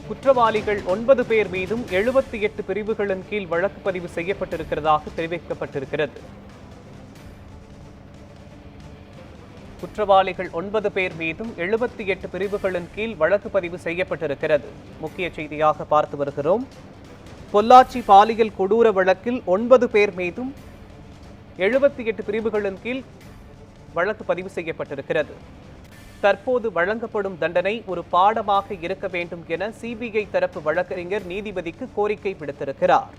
குற்றவாளிகள் 9 பேர் மீதும் 78 பிரிவுகளின் கீழ் வழக்கு பதிவு செய்யப்பட்டிருக்கிறதாக தெரிவிக்கப்பட்டிருக்கிறது. குற்றவாளிகள் 9 பேர் மீதும் 78 பிரிவுகளின் கீழ் வழக்கு பதிவு செய்யப்பட்டிருக்கிறது. முக்கிய செய்தியாக பார்த்து வருகிறோம். பொள்ளாச்சி பாலியல் கொடூர வழக்கில் 9 பேர் மீதும் 78 பிரிவுகளின் கீழ் வழக்கு பதிவு செய்யப்பட்டிருக்கிறது. தற்போது வழங்கப்படும் தண்டனை ஒரு பாடமாக இருக்க வேண்டும் என சிபிஐ தரப்பு வழக்கறிஞர் நீதிபதிக்கு கோரிக்கை விடுத்திருக்கிறார்.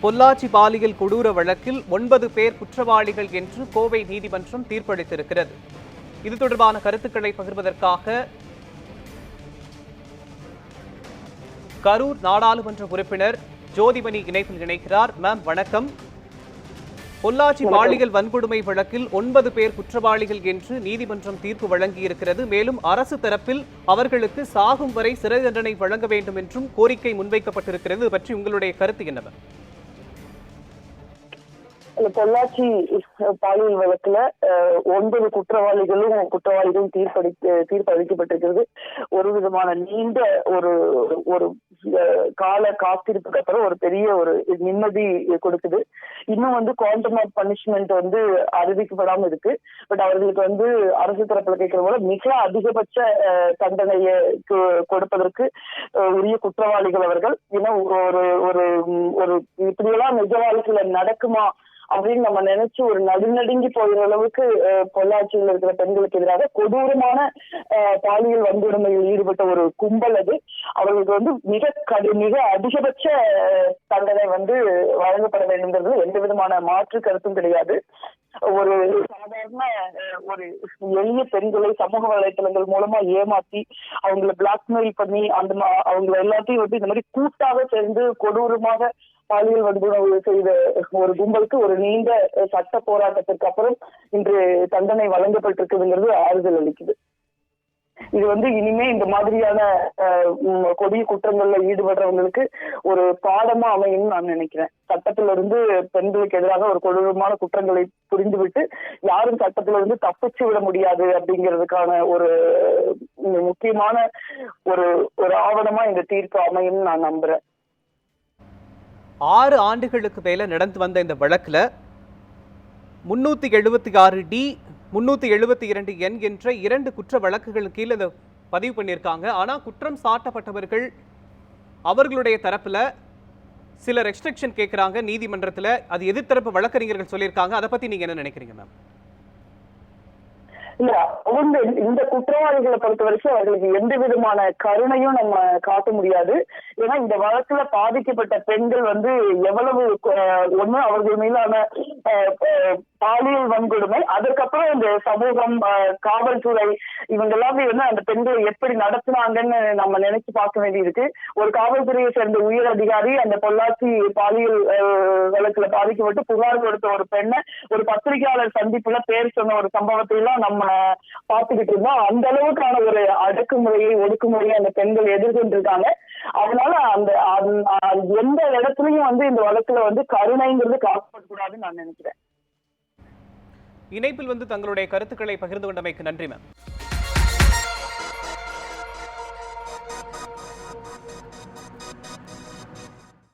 பொள்ளாச்சி பாலியல் கொடூர வழக்கில் 9 பேர் குற்றவாளிகள் என்று கோவை நீதிமன்றம் தீர்ப்பளித்திருக்கிறது. இது தொடர்பான கருத்துக்களை பகிர்வதற்காக கரூர் நாடாளுமன்ற உறுப்பினர் ஜோதிமணி இணைப்பில் இணைக்கிறார். மேம் வணக்கம். பொள்ளாச்சி பாலியல் வன்கொடுமை வழக்கில் 9 பேர் குற்றவாளிகள் என்று நீதிமன்றம் தீர்ப்பு வழங்கியிருக்கிறது. மேலும் அரசு தரப்பில் அவர்களுக்கு சாகும் வரை சிறை தண்டனை வழங்க வேண்டும் என்றும் கோரிக்கை முன்வைக்கப்பட்டிருக்கிறது. இது பற்றி உங்களுடைய கருத்து என்ன? பொள்ளாச்சி பாலியல் வழக்குல 9 குற்றவாளிகளும் தீர்ப்பு அளிக்கப்பட்டிருக்கிறது. ஒரு விதமான நீண்ட ஒரு கால காத்திருப்புக்கு அப்புறம் ஒரு பெரிய ஒரு நிம்மதி கொடுக்குது. இன்னும் குவாண்டம் ஆஃப் பனிஷ்மெண்ட் அறிவிக்கப்படாம இருக்கு. பட் அவர்களுக்கு அரசு தரப்புல கேட்கிற போல மிக அதிகபட்ச தண்டனையை கொடுப்பதற்கு உரிய குற்றவாளிகள் அவர்கள். ஏன்னா ஒரு இப்படியெல்லாம் நிஜ வாழ்க்கையில நடக்குமா அப்படின்னு நம்ம நினைச்சு ஒரு நடுநடுங்கி போகிற அளவுக்கு பொள்ளாச்சியில் இருக்கிற பெண்களுக்கு எதிராக கொடூரமான பாலியல் வன்கொடுமையில் ஈடுபட்ட ஒரு கும்பல் அது. அவர்களுக்கு மிக அதிகபட்ச தண்டனை வழங்கப்பட வேண்டும்ங்கிறது எந்த விதமான மாற்று கருத்தும் கிடையாது. ஒரு சாதாரண ஒரு எளிய பெண்களை சமூக வலைத்தளங்கள் மூலமா ஏமாத்தி அவங்களை பிளாக்மெயில் பண்ணி அவங்க எல்லாத்தையும் இந்த மாதிரி கூட்டாக சேர்ந்து கொடூரமாக பாலியல் வன்கொடுமை செய்த ஒரு கும்பலுக்கு ஒரு நீண்ட சட்ட போராட்டத்திற்கு அப்புறம் இன்று தண்டனை வழங்கப்பட்டிருக்குதுங்கிறது ஆறுதல் அளிக்குது. இது இனிமே இந்த மாதிரியான கொடிய குற்றங்கள்ல ஈடுபடுறவங்களுக்கு ஒரு பாடமா அமையும் நான் நினைக்கிறேன். சட்டத்திலிருந்து பெண்களுக்கு எதிராக ஒரு கொடூரமான குற்றங்களை புரிந்துவிட்டு யாரும் சட்டத்திலிருந்து தப்பிச்சு விட முடியாது அப்படிங்கிறதுக்கான ஒரு முக்கியமான ஒரு ஆவணமா இந்த தீர்ப்பு அமையும் நான் நம்புறேன். 6 ஆண்டுகளுக்கு மேல நடந்து வந்த இந்த வழக்குல 376D 372N என்ற 2 குற்ற வழக்குகள் கீழே இதை பதிவு பண்ணியிருக்காங்க. ஆனா குற்றம் சாட்டப்பட்டவர்கள் அவர்களுடைய தரப்புல சில ரெஸ்ட்ரிக்ஷன் கேட்கிறாங்க நீதிமன்றத்துல. அது எதிர்த்தரப்பு வழக்கறிஞர்கள் சொல்லியிருக்காங்க. அதை பத்தி நீங்க என்ன நினைக்கிறீங்க மேம்? இல்ல, இந்த குற்றவாளிகளை பொறுத்த வரைக்கும் அவர்களுக்கு எந்த விதமான கருணையும் நம்ம காட்ட முடியாது. ஏன்னா இந்த வழக்குல பாதிக்கப்பட்ட பெண்கள் எவ்வளவு ஒண்ணு அவர்கள் மீதான பாலியல் வன்கொடுமை, அதுக்கப்புறம் இந்த சமூகம், காவல்துறை இவங்க எல்லாமே அந்த பெண்களை எப்படி நடத்தினாங்கன்னு நம்ம நினைச்சு பார்க்க வேண்டியிருக்கு. ஒரு காவல்துறையை சேர்ந்த உயர் அதிகாரி அந்த பொள்ளாச்சி பாலியல் வழக்குல பாதிக்கப்பட்டு புகார் கொடுத்த ஒரு பெண்ணை ஒரு பத்திரிகையாளர் சந்திப்புல பேர் சொன்ன ஒரு சம்பவத்தை எல்லாம் நம்ம பார்த்துக்கிட்டு இருந்தோம். அந்த அளவுக்கான ஒரு அடக்குமுறையை ஒடுக்குமுறையை அந்த பெண்கள் எதிர்கொண்டிருக்காங்க. அதனால எந்த இடத்துலயும் இந்த வழக்குல கருணைங்கிறது காக்கப்படக்கூடாதுன்னு நான் நினைக்கிறேன். இணைப்பில் தங்களுடைய கருத்துக்களை பகிர்ந்து கொண்டமைக்கு நன்றி மேம்.